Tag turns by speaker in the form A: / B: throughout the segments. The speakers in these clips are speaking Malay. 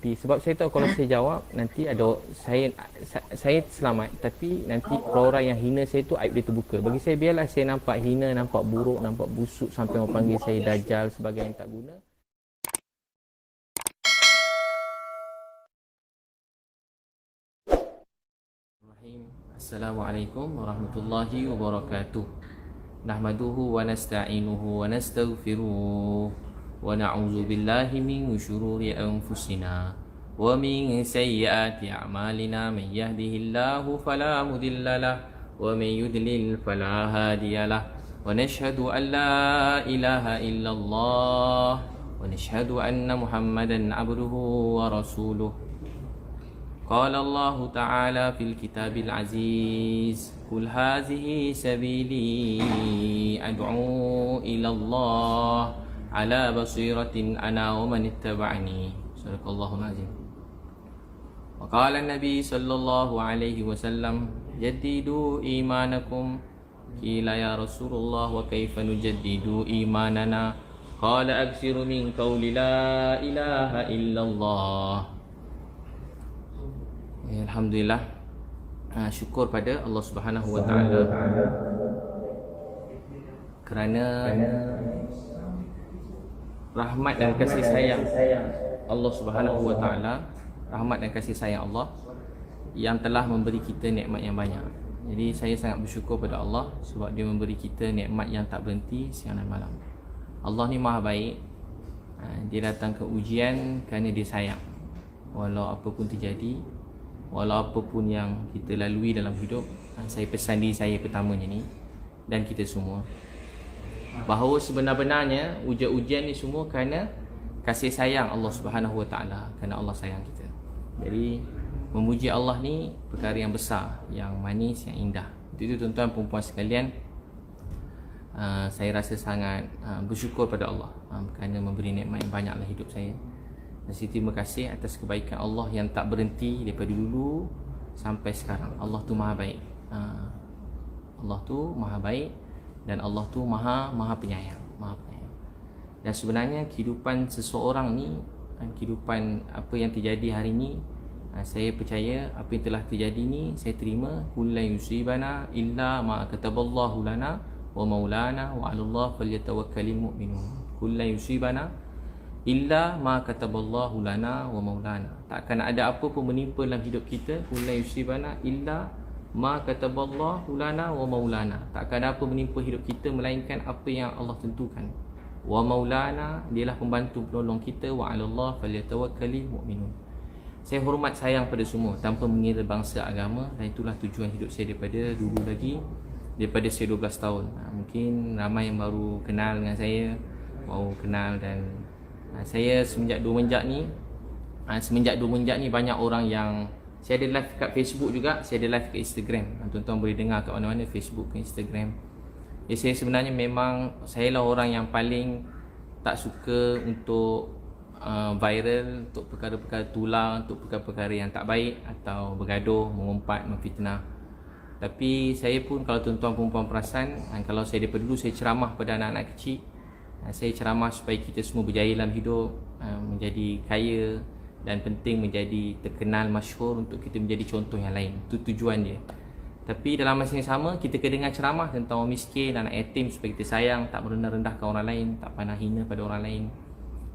A: Tapi sebab saya tahu kalau saya jawab nanti ada saya selamat, tapi nanti orang-orang yang hina saya tu aib dia terbuka. Bagi saya biarlah saya nampak hina, nampak buruk, nampak busuk sampai orang panggil saya dajal sebagai yang tak guna. Assalamualaikum warahmatullahi wabarakatuh. Nahmaduhu wa nasta'inuhu wa nastaghfiruh wa na'udzu billahi min syururi anfusina wa min sayyiati a'malina. Man yahdihillahu fala mudhillalah wa man yudlil fala hadiyalah. Wa nashhadu an la ilaha illallah wa nashhadu anna Muhammadan abduhu wa rasuluh. قال الله تعالى في الكتاب العزيز قل هذه سبيلي أدعو إلى الله على بصيرة أنا ومن اتبعني صدق الله العظيم. وقال النبي صلى الله عليه وسلم جددوا إيمانكم. قيل يا رسول الله وكيف نجدد إيماننا؟ قال أكثر من قول لا إله إلا الله. Alhamdulillah, syukur pada Allah Subhanahu Wa Taala kerana rahmat dan kasih sayang Allah Subhanahu Wa Taala, rahmat dan kasih sayang Allah yang telah memberi kita nikmat yang banyak. Jadi saya sangat bersyukur pada Allah sebab Dia memberi kita nikmat yang tak berhenti siang dan malam. Allah ni maha baik. Dia datang ke ujian kerana Dia sayang. Walau apa pun terjadi, walau apa pun yang kita lalui dalam hidup, saya pesan diri saya pertamanya ni dan kita semua, bahawa sebenar-benarnya ujian-ujian ni semua kerana kasih sayang Allah Subhanahu Wa Taala, kerana Allah sayang kita. Jadi memuji Allah ni perkara yang besar, yang manis, yang indah. Itu tuan-tuan perempuan sekalian, saya rasa sangat bersyukur pada Allah kerana memberi nikmat yang banyak dalam hidup saya. Dan saya terima kasih atas kebaikan Allah yang tak berhenti daripada dulu sampai sekarang. Allah tu maha baik. Allah tu maha baik dan Allah tu maha penyayang, maha penyayang. Dan sebenarnya kehidupan seseorang ni, kehidupan apa yang terjadi hari ni, saya percaya apa yang telah terjadi ni saya terima. Kullu yusibana illa ma kataballahu lana wa maulana wa 'alallahi falyatawakkalul mu'minun. Kullu yusibana illa ma kataballahu lana wa maulana. Takkan ada apa pun menimpa dalam hidup kita, kullu yusibana illa ma kataballahu lana wa maulana. Takkan ada apa menimpa hidup kita melainkan apa yang Allah tentukan. Wa maulana, dialah pembantu penolong kita, wa 'alallahi falyatawakkalul mu'minun. Saya hormat sayang pada semua tanpa mengira bangsa agama, dan itulah tujuan hidup saya daripada dulu lagi, daripada saya 12 tahun. Mungkin ramai yang baru kenal dengan saya, baru kenal, dan saya semenjak 2 menjak ni banyak orang yang, saya ada live kat Facebook juga, saya ada live kat Instagram. Tuan-tuan boleh dengar kat mana-mana, Facebook ke Instagram. Saya sebenarnya memang, saya lah orang yang paling tak suka untuk viral, untuk perkara-perkara tular, untuk perkara-perkara yang tak baik atau bergaduh, mengumpat, memfitnah. Tapi saya pun, kalau tuan-tuan perempuan perasan, kalau saya daripada dulu saya ceramah pada anak-anak kecil. Saya ceramah supaya kita semua berjaya dalam hidup, menjadi kaya, dan penting menjadi terkenal, masyhur, untuk kita menjadi contoh yang lain. Itu tujuan dia. Tapi dalam masa yang sama, kita kena dengar ceramah tentang orang miskin, anak yatim, supaya kita sayang, tak merendah-rendahkan orang lain, tak pandang hina pada orang lain,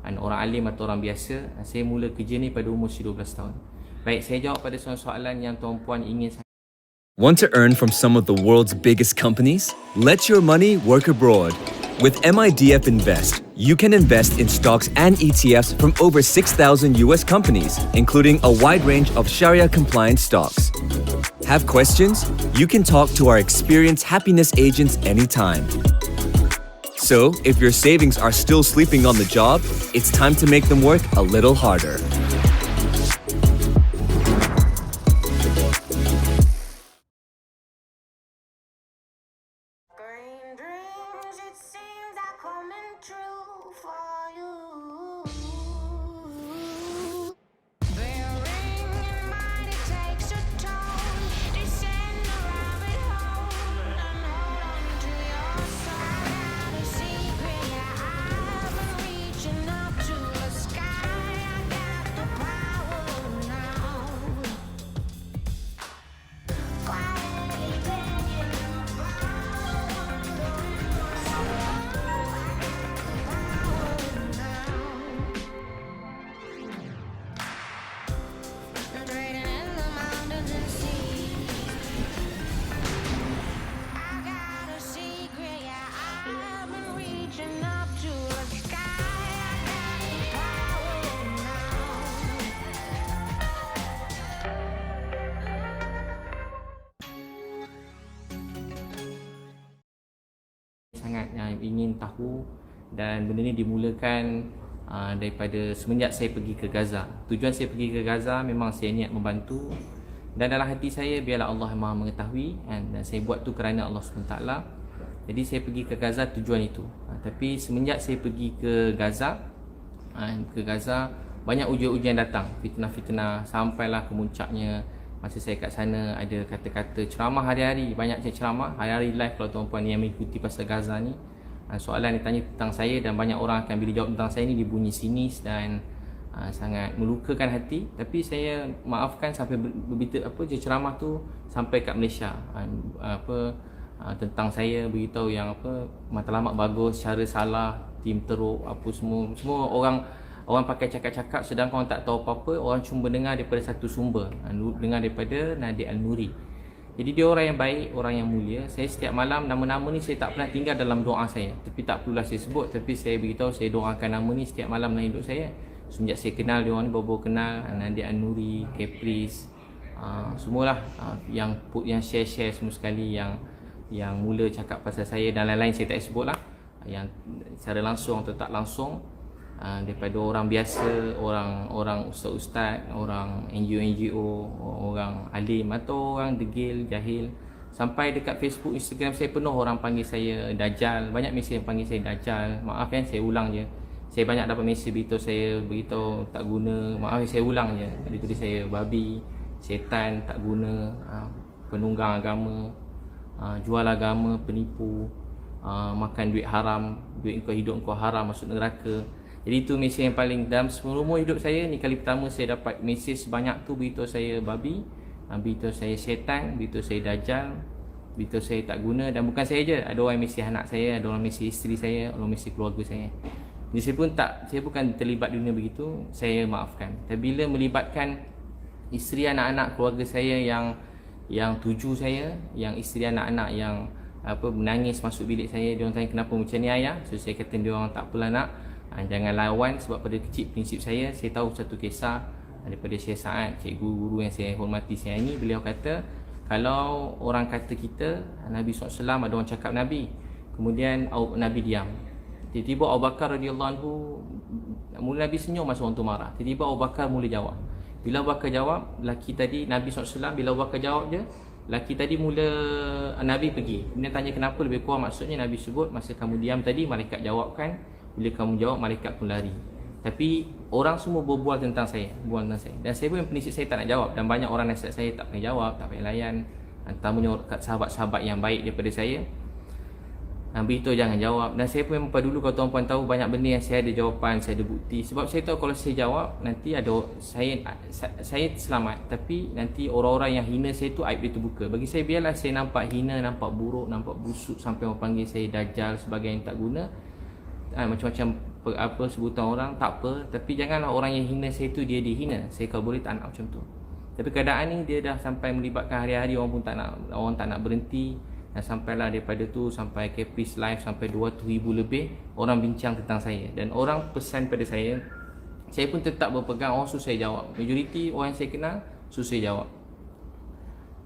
A: orang alim atau orang biasa. Saya mula kerja ni pada umur 12 tahun. Baik, saya jawab pada soalan yang tuan-puan ingin.
B: Want to earn from some of the world's biggest companies? Let your money work abroad. With MIDF Invest, you can invest in stocks and ETFs from over 6,000 US companies, including a wide range of Sharia-compliant stocks. Have questions? You can talk to our experienced happiness agents anytime. So, if your savings are still sleeping on the job, it's time to make them work a little harder.
A: sangat ingin tahu, dan benda ni dimulakan daripada semenjak saya pergi ke Gaza. Tujuan saya pergi ke Gaza memang saya niat membantu, dan dalam hati saya biarlah Allah yang Maha mengetahui, dan saya buat tu kerana Allah SWT. Jadi saya pergi ke Gaza tujuan itu. Tapi semenjak saya pergi ke Gaza, banyak ujian-ujian datang, fitnah-fitnah, sampailah ke muncaknya. Masa saya kat sana ada kata-kata ceramah hari-hari, banyak saya ceramah hari-hari live kalau tuan-puan yang mengikuti pasal Gaza ni. Soalan ditanya tentang saya dan banyak orang akan bila jawab tentang saya ni dibunyi sinis dan sangat melukakan hati. Tapi saya maafkan sampai ceramah tu sampai kat Malaysia. Tentang saya beritahu yang matlamat bagus, cara salah, tim teruk, semua orang pakai cakap-cakap, sedangkan orang tak tahu apa-apa. Orang cuma dengar daripada satu sumber, dengar daripada Nadir Al-Nuri. Jadi dia orang yang baik, orang yang mulia. Saya setiap malam, nama-nama ni saya tak pernah tinggal dalam doa saya, tapi tak perlulah saya sebut. Tapi saya beritahu, saya doakan nama ni setiap malam dalam hidup saya. Semenjak saya kenal dia orang ni, baru kenal Nadir Al-Nuri, Caprice, semualah yang share-share semua sekali, yang mula cakap pasal saya dan lain-lain saya tak sebut lah, yang secara langsung atau tak langsung, daripada orang biasa, orang ustaz-ustaz, orang NGO, orang alim atau orang degil, jahil, sampai dekat Facebook, Instagram saya penuh orang panggil saya Dajjal. Banyak mesej yang panggil saya Dajjal. Maaf saya ulang je. Saya banyak dapat mesej beritahu tak guna. Maaf saya ulang je. Dia tulis saya babi, setan, tak guna, penunggang agama, jual agama, penipu, makan duit haram, duit kau hidup kau haram, masuk neraka. Jadi itu mesej yang paling dalam seumur hidup saya ni, kali pertama saya dapat mesej sebanyak tu beritahu saya babi, beritahu saya setan, beritahu saya dajjal, beritahu saya tak guna. Dan bukan saya je, ada orang mesej anak saya, ada orang mesej isteri saya, orang mesej keluarga saya. Jadi saya bukan terlibat dunia begitu, saya maafkan. Tapi bila melibatkan isteri, anak-anak, keluarga saya yang tuju saya, yang isteri anak-anak yang menangis masuk bilik saya, dia orang tanya kenapa macam ni ayah. So saya kata dia orang tak apalah nak, jangan lawan, sebab pada kecil prinsip saya tahu satu kisah daripada Syekh Sa'ad, cikgu guru yang saya hormati saya ni. Beliau kata kalau orang kata kita Nabi SAW, ada orang cakap Nabi, kemudian Nabi diam, tiba-tiba Abu Bakar radhiyallahu anhu, mula Nabi senyum masa orang tu marah, tiba-tiba Abu Bakar mula jawab. Bila Abu Bakar jawab, lelaki tadi Nabi SAW, bila Abu Bakar jawab je, lelaki tadi mula, Nabi pergi. Kemudian tanya kenapa, lebih kurang maksudnya Nabi sebut masa kamu diam tadi malaikat jawabkan, bila kamu jawab malaikat pun lari. Tapi orang semua berbual tentang saya, dan saya pun prinsip saya tak nak jawab, dan banyak orang nasihat saya tak payah jawab, tak payah layan, terutamanya sahabat-sahabat yang baik daripada saya, beritahu jangan jawab. Dan saya pun memang dulu, kalau tuan-puan tahu, banyak benda yang saya ada jawapan, saya ada bukti. Sebab saya tahu kalau saya jawab, nanti ada saya selamat, tapi nanti orang-orang yang hina saya tu aib dia terbuka. Bagi saya biarlah saya nampak hina, nampak buruk, nampak busuk, sampai orang panggil saya dajjal, sebagainya tak guna, macam-macam sebutan orang, tak apa. Tapi janganlah orang yang hina saya tu dia dihina. Saya kalau boleh tak nak macam tu. Tapi keadaan ni dia dah sampai melibatkan hari-hari, orang pun tak nak berhenti. Dan sampailah daripada tu sampai Caprice Live, sampai 200,000 lebih orang bincang tentang saya. Dan orang pesan pada saya pun tetap berpegang, orang susah jawab. Majoriti orang yang saya kenal susah jawab.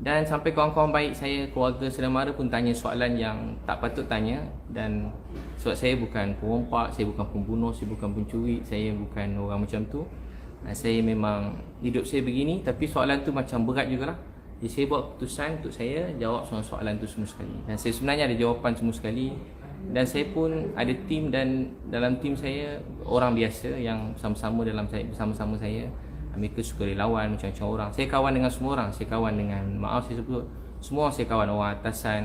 A: Dan sampai kawan-kawan baik saya, keluarga saudara mara pun tanya soalan yang tak patut tanya. Dan sebab saya bukan perompak, saya bukan pembunuh, saya bukan pencuri, saya bukan orang macam tu. Saya memang hidup saya begini. Tapi soalan tu macam berat jugalah. Jadi saya buat keputusan untuk saya jawab soalan tu semua sekali. Dan saya sebenarnya ada jawapan semua sekali. Dan saya pun ada tim, dan dalam tim saya orang biasa yang bersama-sama saya. Mereka suka relawan, macam-macam orang. Saya kawan dengan semua orang. Saya kawan dengan, maaf saya sebut, semua orang saya kawan, orang atasan.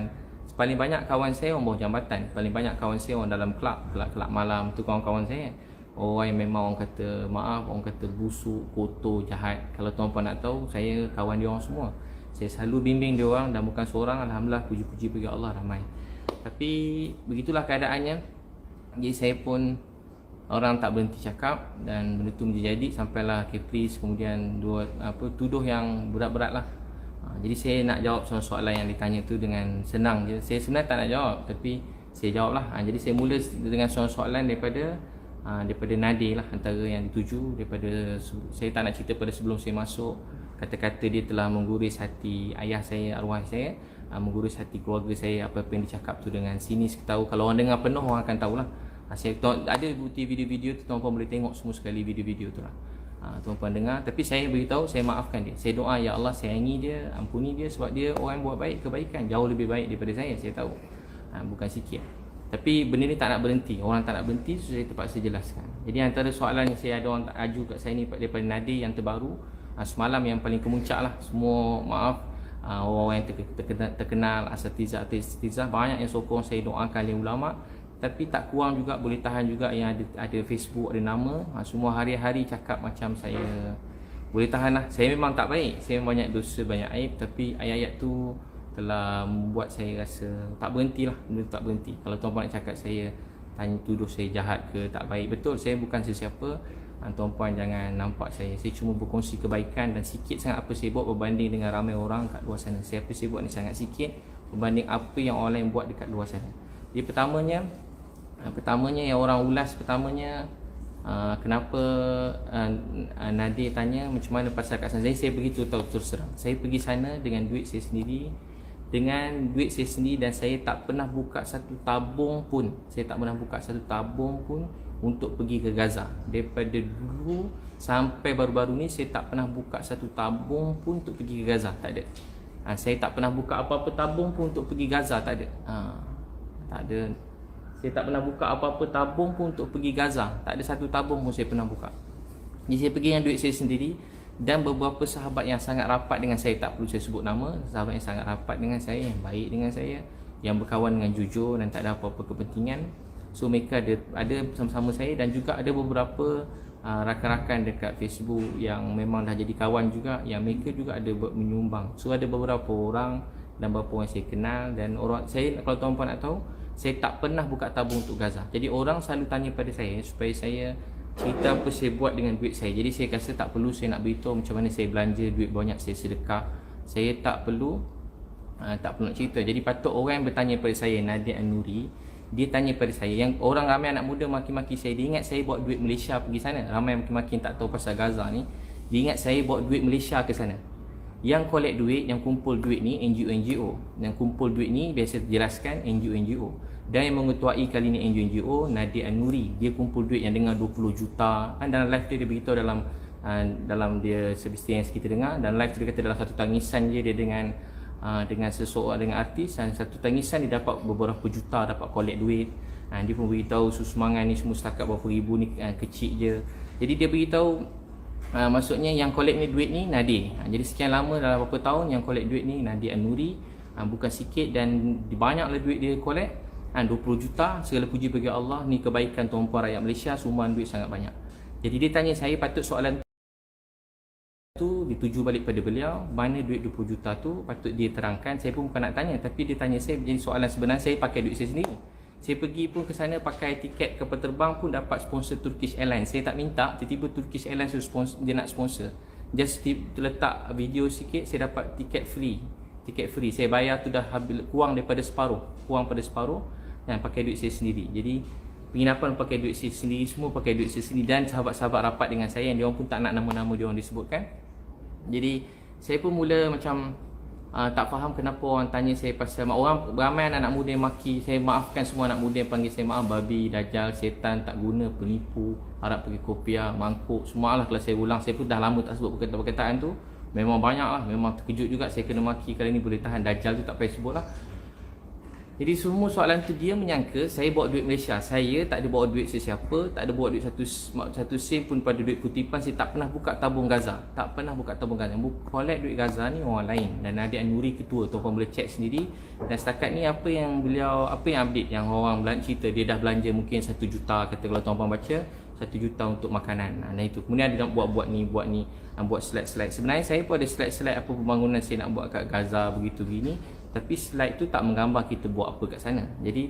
A: Paling banyak kawan saya orang bawah jambatan. Paling banyak kawan saya orang dalam kelab malam. Tu kawan-kawan saya. Orang yang memang orang kata, maaf, orang kata busuk, kotor, jahat. Kalau tuan-puan nak tahu, saya kawan dia orang semua. Saya selalu bimbing dia orang, dan bukan seorang. Alhamdulillah, puji-puji bagi Allah ramai. Tapi begitulah keadaannya. Jadi saya pun, orang tak berhenti cakap, dan benda tu menjadi sampailah Caprice kemudian tuduh yang berat-berat lah. Jadi saya nak jawab soalan yang ditanya tu dengan senang je. Saya sebenarnya tak nak jawab, tapi saya jawab lah. Jadi saya mula dengan soalan daripada Nadir lah, antara yang dituju. Daripada saya tak nak cerita pada sebelum saya masuk, kata-kata dia telah mengguris hati ayah saya, arwah saya, mengurus hati keluarga saya. Apa yang dicakap tu dengan sinis tahu. Kalau orang dengar penuh, orang akan tahulah. Saya ada bukti video-video tu, tuan-tuan boleh tengok semua sekali video-video tu lah. Tuan-tuan dengar, tapi saya beritahu, saya maafkan dia. Saya doa, ya Allah sayangi dia, ampuni dia, sebab dia orang buat baik, kebaikan jauh lebih baik daripada saya tahu. Bukan sikit. Tapi benda ni tak nak berhenti. Orang tak nak berhenti, so saya terpaksa jelaskan. Jadi antara soalan yang saya ada orang aju kat saya ni daripada Nadir yang terbaru, semalam yang paling kemuncak lah. Semua maaf, orang yang terkenal, asatizah banyak yang sokong saya doakan oleh ulama. Tapi tak kurang juga, boleh tahan juga yang ada Facebook, ada nama. Semua hari-hari cakap macam saya. Boleh tahan lah. Saya memang tak baik, saya banyak dosa, banyak aib. Tapi ayat-ayat tu telah membuat saya rasa tak berhenti lah. Benda tak berhenti. Kalau tuan-puan nak cakap saya, tanya tuduh saya jahat ke tak baik, betul, saya bukan sesiapa. Tuan-puan jangan nampak saya cuma berkongsi kebaikan. Dan sikit sangat apa saya buat berbanding dengan ramai orang kat luar sana. Apa saya buat ni sangat sikit berbanding apa yang orang lain buat dekat luar sana. Jadi pertamanya yang orang ulas kenapa Nadir tanya macam mana pasal kat sana. Saya pergi tahu terus terang, saya pergi sana dengan duit saya sendiri, dan saya tak pernah buka satu tabung pun. Untuk pergi ke Gaza. Daripada dulu sampai baru-baru ni saya tak pernah buka satu tabung pun untuk pergi ke Gaza. Tak ada. Saya tak pernah buka apa-apa tabung pun untuk pergi Gaza. Tak ada. Tak ada. Saya tak pernah buka apa-apa tabung pun untuk pergi Gaza. Tak ada satu tabung pun saya pernah buka. Jadi saya pergi dengan duit saya sendiri. Dan beberapa sahabat yang sangat rapat dengan saya, tak perlu saya sebut nama, sahabat yang sangat rapat dengan saya, yang baik dengan saya, yang berkawan dengan jujur dan tak ada apa-apa kepentingan. So mereka ada bersama-sama saya. Dan juga ada beberapa rakan-rakan dekat Facebook yang memang dah jadi kawan juga, yang mereka juga ada menyumbang. So ada beberapa orang dan beberapa orang saya kenal. Dan orang saya, kalau tuan-puan nak tahu, saya tak pernah buka tabung untuk Gaza. Jadi orang selalu tanya pada saya supaya saya cerita apa saya buat dengan duit saya. Jadi saya rasa tak perlu saya nak beritahu macam mana saya belanja duit banyak, saya sedekah. Saya tak perlu nak cerita. Jadi patut orang yang bertanya pada saya, Nadir An-Nuri, dia tanya pada saya, yang orang ramai anak muda maki-maki saya, dia ingat saya bawa duit Malaysia pergi sana. Ramai maki-maki tak tahu pasal Gaza ni, dia ingat saya bawa duit Malaysia ke sana. Yang collect duit, yang kumpul duit ni NGO. Yang kumpul duit ni biasa jelaskan NGO. Dan yang mengetuai kali ni NGO, Nadir An-Nuri. Dia kumpul duit yang dengan 20 juta. Dalam live dia beritahu dalam dia sebestian yang kita dengar. Dan live dia kata dalam satu tangisan dia dengan seseorang, dengan artis. Dan satu tangisan dia dapat beberapa juta, dapat collect duit. Dia pun beritahu sumbangan ni semua setakat berapa ribu ni kecil je. Jadi dia beritahu maksudnya yang collect ni duit ni Nadir. Jadi sekian lama, dalam beberapa tahun yang collect duit ni Nadir An-Nuri. Bukan sikit, dan banyaklah duit dia collect. 20 juta, segala puji bagi Allah. Ni kebaikan tuan-puan rakyat Malaysia, sumbangan duit sangat banyak. Jadi dia tanya saya, patut soalan tu dituju balik pada beliau, mana duit 20 juta tu patut dia terangkan. Saya pun bukan nak tanya, tapi dia tanya saya. Jadi soalan sebenarnya, saya pakai duit saya sendiri. Saya pergi pun ke sana pakai tiket kapal terbang pun dapat sponsor Turkish Airlines. Saya tak minta, tiba-tiba Turkish Airlines dia nak sponsor. Just letak video sikit, saya dapat tiket free. Saya bayar tu dah kurang pada separuh. Dan pakai duit saya sendiri. Jadi penginapan pakai duit saya sendiri, semua pakai duit saya sendiri. Dan sahabat-sahabat rapat dengan saya yang diorang pun tak nak nama-nama diorang disebutkan. Jadi saya pun mula macam tak faham kenapa orang tanya saya pasal orang ramai anak muda yang maki saya. Maafkan semua anak muda yang panggil saya babi, dajal, setan, tak guna, penipu, harap pergi kopiah, mangkuk, semua lah. Kalau saya ulang, saya pun dah lama tak sebut perkataan tu. Memang banyak lah, memang terkejut juga saya kena maki kali ni. Boleh tahan, dajal tu tak payah sebut lah. Jadi semua soalan tu dia menyangka saya bawa duit Malaysia. Saya tak ada bawa duit sesiapa, tak ada bawa duit satu sen pun pada duit kutipan. Saya tak pernah buka tabung Gaza. Yang collect duit Gaza ni orang lain. Dan Nadir An-Nuri ketua, tuan-tuan boleh check sendiri. Dan setakat ni apa yang update, yang orang cerita dia dah belanja mungkin 1 juta, kata kalau tuan-tuan baca 1 juta untuk makanan. Nah itu. Kemudian dia nak buat ni, buat slide-slide. Sebenarnya saya pun ada slide-slide apa pembangunan saya nak buat kat Gaza begitu gini. Tapi slide tu tak menggambar kita buat apa kat sana. Jadi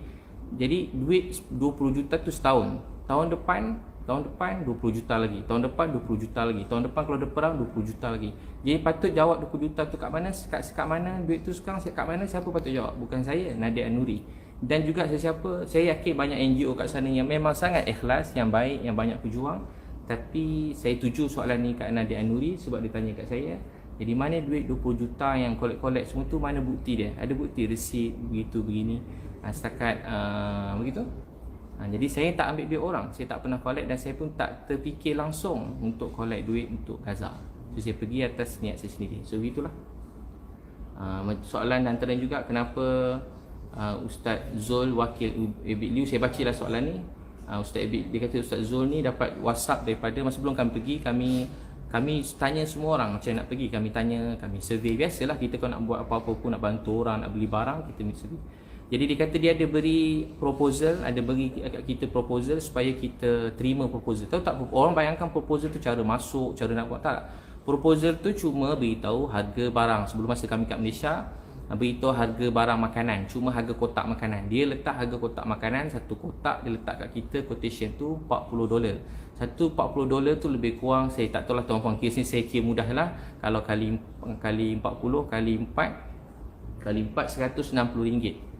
A: duit 20 juta tu setahun. Tahun depan 20 juta lagi. Tahun depan 20 juta lagi. Tahun depan kalau ada perang 20 juta lagi. Jadi patut jawab 20 juta tu kat mana? Kat mana duit tu sekarang? Kat mana? Siapa patut jawab? Bukan saya, Nadir An-Nuri. Dan juga saya yakin banyak NGO kat sana yang memang sangat ikhlas, yang baik, yang banyak berjuang. Tapi saya tuju soalan ni kat Nadir An-Nuri sebab dia tanya kat saya. Jadi mana duit 20 juta yang collect semua tu, mana bukti dia? Ada bukti resit begitu begini. Setakat begitu. Jadi saya tak ambil duit orang, saya tak pernah collect dan saya pun tak terfikir langsung untuk collect duit untuk Gaza. So saya pergi atas niat saya sendiri. So begitulah. Soalan antara juga kenapa Ustaz Zul wakil Ebit Liu, saya bacalah soalan ni. Ustaz Ebit, dia kata Ustaz Zul ni dapat WhatsApp daripada masa sebelum kami pergi, kami tanya semua orang macam nak pergi, kami tanya, kami survey. Biasalah kita kalau nak buat apa-apa pun, nak bantu orang, nak beli barang, kita mesti survey. Jadi dia kata dia ada beri proposal, ada beri kita proposal supaya kita terima proposal. Tahu tak, orang bayangkan proposal tu cara masuk, cara nak buat, tak. Proposal tu cuma beritahu harga barang. Sebelum masa kami kat Malaysia, beritahu harga barang makanan, cuma harga kotak makanan. Dia letak harga kotak makanan, satu kotak dia letak kat kita, quotation tu $40. Satu $40 tu lebih kurang, saya tak tahu lah tuan-puan, kira sini saya kira mudah lah. Kalau kali 40 kali 4 RM160.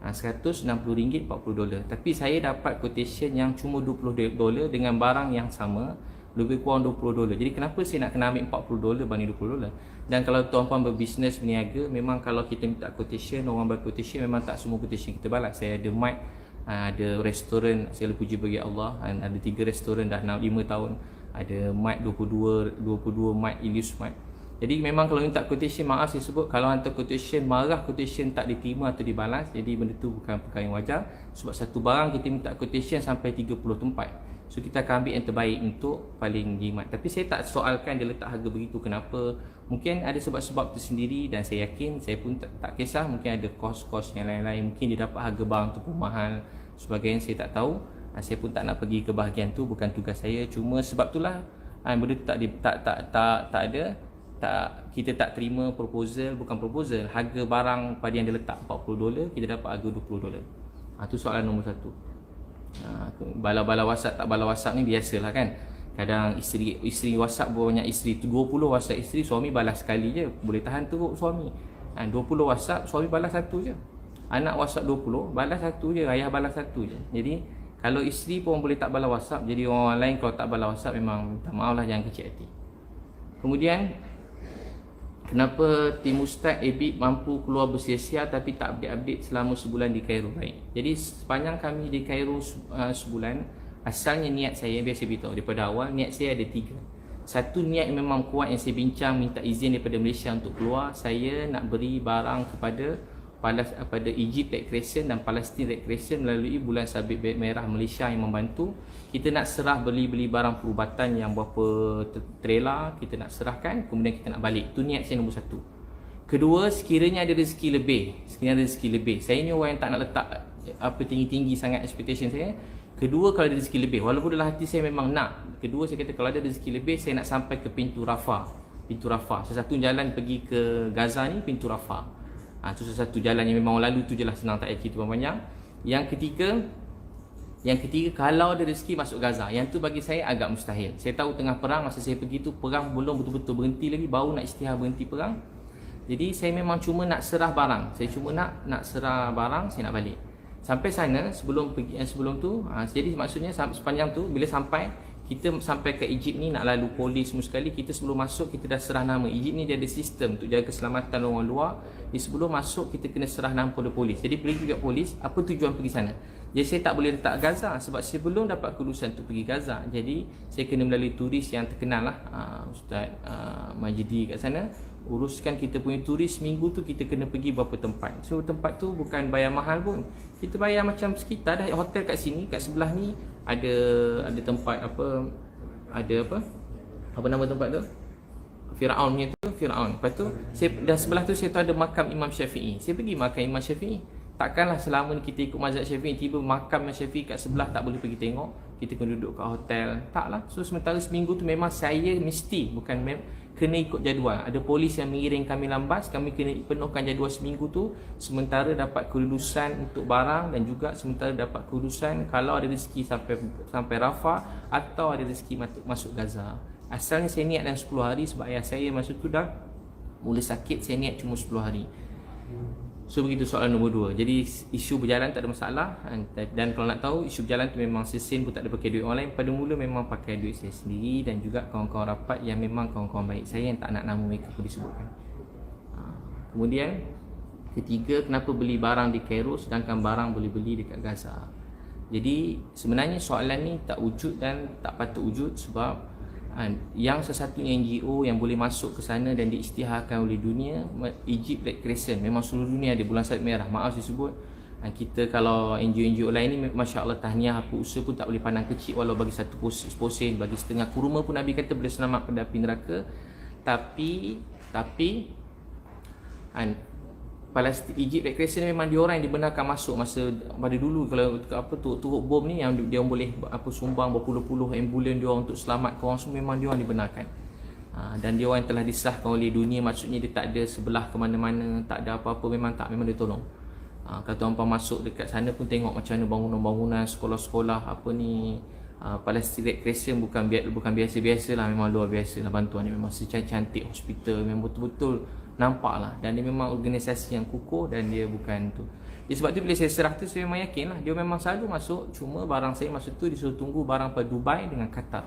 A: RM160 $40. Tapi saya dapat quotation yang cuma $20 dengan barang yang sama, lebih kurang $20. Jadi kenapa saya nak kena ambil $40 banding $20? Dan kalau tuan-puan berbisnes, berniaga, memang kalau kita minta quotation, orang bagi quotation, memang tak semua quotation kita balas. Saya ada mic, ada restoran, saya puji bagi Allah, ada 3 restoran dah 5 tahun. Ada mic 22 mic, Ilius mic. Jadi memang kalau minta quotation, maaf saya sebut, kalau hantar quotation, marah quotation tak diterima atau dibalas, jadi benda tu bukan perkara yang wajar. Sebab satu barang kita minta quotation sampai 30 tempat. So kita akan ambil yang terbaik untuk paling jimat. Tapi saya tak soalkan dia letak harga begitu, kenapa. Mungkin ada sebab-sebab tersendiri dan saya yakin, saya pun tak kisah, mungkin ada kos-kos yang lain-lain. Mungkin dia dapat harga barang tu pun mahal, sebagainya, saya tak tahu. Saya pun tak nak pergi ke bahagian tu, bukan tugas saya. Cuma sebab itulah benda tu tak ada. Kita tak terima proposal, bukan proposal, harga barang pada yang dia letak $40, kita dapat harga $20. Tu soalan nombor 1. Bala-bala WhatsApp, tak bala WhatsApp ni biasalah kan. Kadang isteri WhatsApp banyak, isteri tu 20 WhatsApp isteri, suami balas sekali je, boleh tahan teruk suami. 20 WhatsApp, suami balas 1 je. Anak WhatsApp 20, balas 1 je, ayah balas 1 je. Jadi kalau isteri pun boleh tak balas WhatsApp, jadi orang lain kalau tak balas WhatsApp, memang minta maaf lah, jangan kecil hati. Kemudian, kenapa tim Ustaz Ebit mampu keluar bersia-sia tapi tak update selama sebulan di Cairo? Baik. Jadi sepanjang kami di Cairo sebulan, asalnya niat saya, biasa beritahu daripada awal, niat saya ada 3. Satu niat yang memang kuat yang saya bincang, minta izin daripada Malaysia untuk keluar. Saya nak beri barang kepada Egypt Red Crescent dan Palestine Red Crescent melalui Bulan Sabit Merah Malaysia yang membantu. Kita nak serah beli barang perubatan yang berapa trailer, kita nak serahkan, kemudian kita nak balik. Itu niat saya nombor 1. Kedua, sekiranya ada rezeki lebih. Saya ni orang yang tak nak letak tinggi-tinggi sangat expectation saya. Kedua, kalau ada rezeki lebih, walaupun dalam hati saya memang nak. Kedua, saya kata kalau ada rezeki lebih, saya nak sampai ke pintu Rafah. Satu jalan pergi ke Gaza ni, pintu Rafah. Itu satu jalan yang memang lalu tu je lah, senang, tak payah cerita panjang. Yang ketiga, kalau ada rezeki masuk Gaza, yang tu bagi saya agak mustahil. Saya tahu tengah perang, masa saya pergi tu perang belum betul-betul berhenti lagi, baru nak isytihar berhenti perang. Jadi saya memang cuma nak serah barang. Saya cuma nak serah barang, saya nak balik. Sampai sana, sebelum tu, jadi maksudnya sepanjang tu, bila kita sampai ke Egypt ni, nak lalu polis semua sekali, kita sebelum masuk kita dah serah nama. Egypt ni dia ada sistem untuk jaga keselamatan orang luar. Jadi sebelum masuk kita kena serah nama pada polis. Jadi pergi juga polis, apa tujuan pergi sana? Jadi saya tak boleh letak Gaza sebab saya belum dapat kelulusan untuk pergi Gaza. Jadi saya kena melalui turis yang terkenal lah, Ustaz Majidi kat sana. Uruskan kita punya turis, minggu tu kita kena pergi berapa tempat. So tempat tu bukan bayar mahal pun. Kita bayar macam sekitar dah hotel kat sini, kat sebelah ni ada tempat apa nama tempat tu? Firaun punya tu, Firaun. Lepas tu dan sebelah tu saya tahu ada makam Imam Syafi'i. Saya pergi makam Imam Syafi'i. Takkanlah selama ni kita ikut mazhab Syafi'i, tiba makam Imam Syafi'i kat sebelah tak boleh pergi tengok, kita kena duduk kat hotel. Taklah. So sementara seminggu tu memang saya mesti, kena ikut jadual. Ada polis yang mengiring kami lambas, kami kena penuhkan jadual seminggu tu, sementara dapat kelulusan untuk barang dan juga sementara dapat kelulusan kalau ada rezeki sampai Rafah atau ada rezeki masuk Gaza. Asalnya saya niat dalam 10 hari sebab ayah saya masa tu dah mula sakit, saya niat cuma 10 hari. So begitu soalan nombor 2. Jadi isu berjalan tak ada masalah, dan kalau nak tahu isu berjalan tu memang sesin pun tak ada pakai duit orang lain. Pada mula memang pakai duit saya sendiri dan juga kawan-kawan rapat yang memang kawan-kawan baik saya yang tak nak nama mereka pun disebutkan. Kemudian ketiga, kenapa beli barang di Cairo sedangkan barang boleh beli dekat Gaza? Jadi sebenarnya soalan ni tak wujud dan tak patut wujud sebab yang sesatunya NGO yang boleh masuk ke sana dan diisytiharkan oleh dunia, Egypt Red Crescent. Memang seluruh dunia ada bulan salib merah. Maaf saya sebut, kita kalau NGO-NGO lain ni Masya Allah tahniah, apa usaha pun tak boleh pandang kecil. Walau bagi satu posen, bagi setengah kurma pun Nabi kata boleh selamat pada api neraka. Tapi Palestin, Egypt Red Crescent memang dia orang yang dibenarkan masuk masa pada dulu. Kalau turut bom ni yang dia orang boleh sumbang berpuluh-puluh ambulan dia orang untuk selamat orang semua, memang dia orang dibenarkan. Dan dia orang yang telah disahkan oleh dunia, maksudnya dia tak ada sebelah ke mana-mana, tak ada apa-apa, memang dia tolong. Kalau tuan-tuan masuk dekat sana pun tengok macam mana bangunan-bangunan, sekolah-sekolah Palestin Red Crescent bukan biasa-biasa lah, memang luar biasa lah bantuan ni. Memang secara cantik hospital, memang betul-betul nampak lah. Dan dia memang organisasi yang kukuh dan dia bukan tu. Sebab tu bila saya serah tu, saya memang yakin lah dia memang selalu masuk. Cuma barang saya masa tu disuruh tunggu barang pada Dubai dengan Qatar.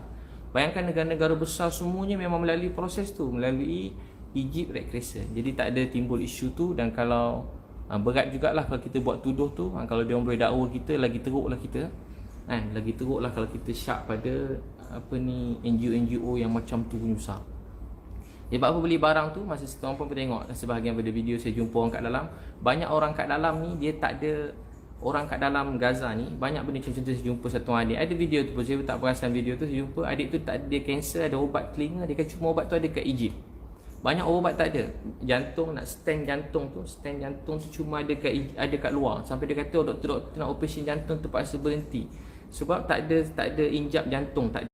A: Bayangkan negara-negara besar semuanya memang melalui proses tu, melalui Egypt Red Crescent. Jadi tak ada timbul isu tu. Dan kalau berat jugalah kalau kita buat tuduh tu, kalau dia orang boleh dakwa kita, lagi teruk lah kita. Lagi teruk lah kalau kita syak pada NGO-NGO yang macam tu penyusah. Sebab apa beli barang tu, masa tuan pun tengok sebahagian pada video saya jumpa orang kat dalam. Banyak orang kat dalam ni dia tak ada, orang kat dalam Gaza ni banyak benda contoh saya jumpa satu adik. Ada video tu pun saya tak perasan video tu, saya jumpa adik tu tak ada, dia kanser, ada ubat telinga, dia kata cuma ubat tu ada kat Egypt. Banyak ubat tak ada. Jantung, nak stand jantung tu cuma ada kat luar. Sampai dia kata doktor nak operasi jantung terpaksa berhenti sebab tak ada injap jantung, tak ada.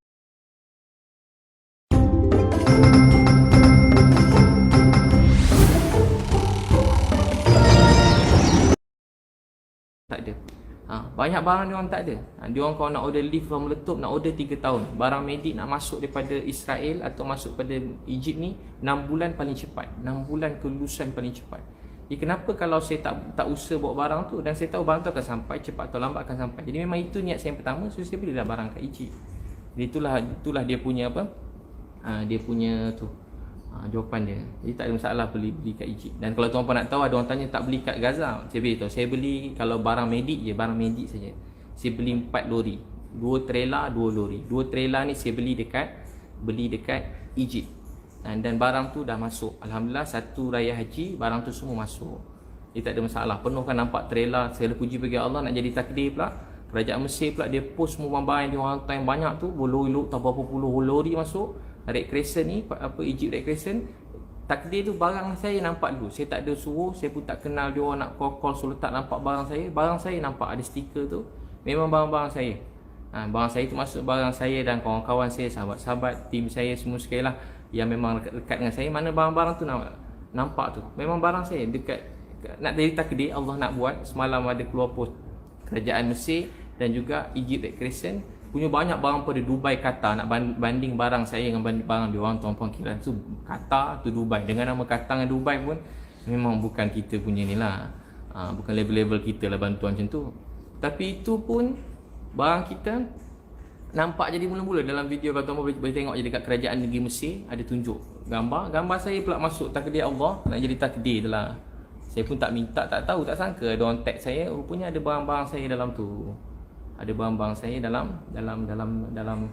A: Banyak barang dia orang tak ada. Dia orang kalau nak order lift from meletup nak order 3 tahun. Barang medik nak masuk daripada Israel atau masuk pada Egypt ni 6 bulan paling cepat. 6 bulan kelulusan paling cepat. Jadi kenapa kalau saya tak usaha bawa barang tu, dan saya tahu barang tu akan sampai cepat atau lambat akan sampai. Jadi memang itu niat saya yang pertama, so saya belilah barang kat Egypt. Jadi itulah dia punya dia punya tu. Jawapan dia. Jadi tak ada masalah beli kat Egypt. Dan kalau tuan-tuan nak tahu, ada orang tanya tak beli kat Gaza, saya beritahu, saya beli kalau barang medik je, barang medik saja. Saya beli 4 lori. 2 trailer, 2 lori. 2 trailer ni saya beli dekat Egypt. Dan barang tu dah masuk. Alhamdulillah, satu raya haji barang tu semua masuk. Jadi tak ada masalah. Penuh kan nampak trailer. Saya puji bagi Allah, nak jadi takdir pula. Kerajaan Mesir pula dia post semua barang yang dia orang hantar yang banyak tu, berlori-lori tak berapa puluh lori masuk. Red Crescent ni, Egypt Red Crescent, takdir tu barang saya nampak dulu. Saya tak ada suruh, saya pun tak kenal dia orang nak call so letak nampak barang saya nampak ada stiker tu. Memang barang-barang saya. Barang saya tu masuk barang saya dan kawan-kawan saya, sahabat-sahabat, tim saya semua sekali lah yang memang dekat dengan saya. Mana barang-barang tu nampak tu. Memang barang saya dekat, nak jadi takdir Allah nak buat. Semalam ada keluar post kerajaan Mesir dan juga Egypt Red Crescent punya banyak barang pada Dubai, Qatar. Nak banding barang saya dengan barang dia orang, tuan-tuan kira tu Qatar tu Dubai. Dengan nama Qatar dengan Dubai pun memang bukan kita punya ni lah. Bukan level-level kita lah bantuan macam tu. Tapi itu pun barang kita nampak jadi mula-mula dalam video. Kalau tuan-tuan boleh tengok je dekat kerajaan negeri Mesir ada tunjuk gambar saya pula masuk takdir Allah, nak jadi takdir lah. Saya pun tak minta, tak tahu, tak sangka ada orang tag saya, rupanya ada barang-barang saya dalam tu. Ada barang-barang saya dalam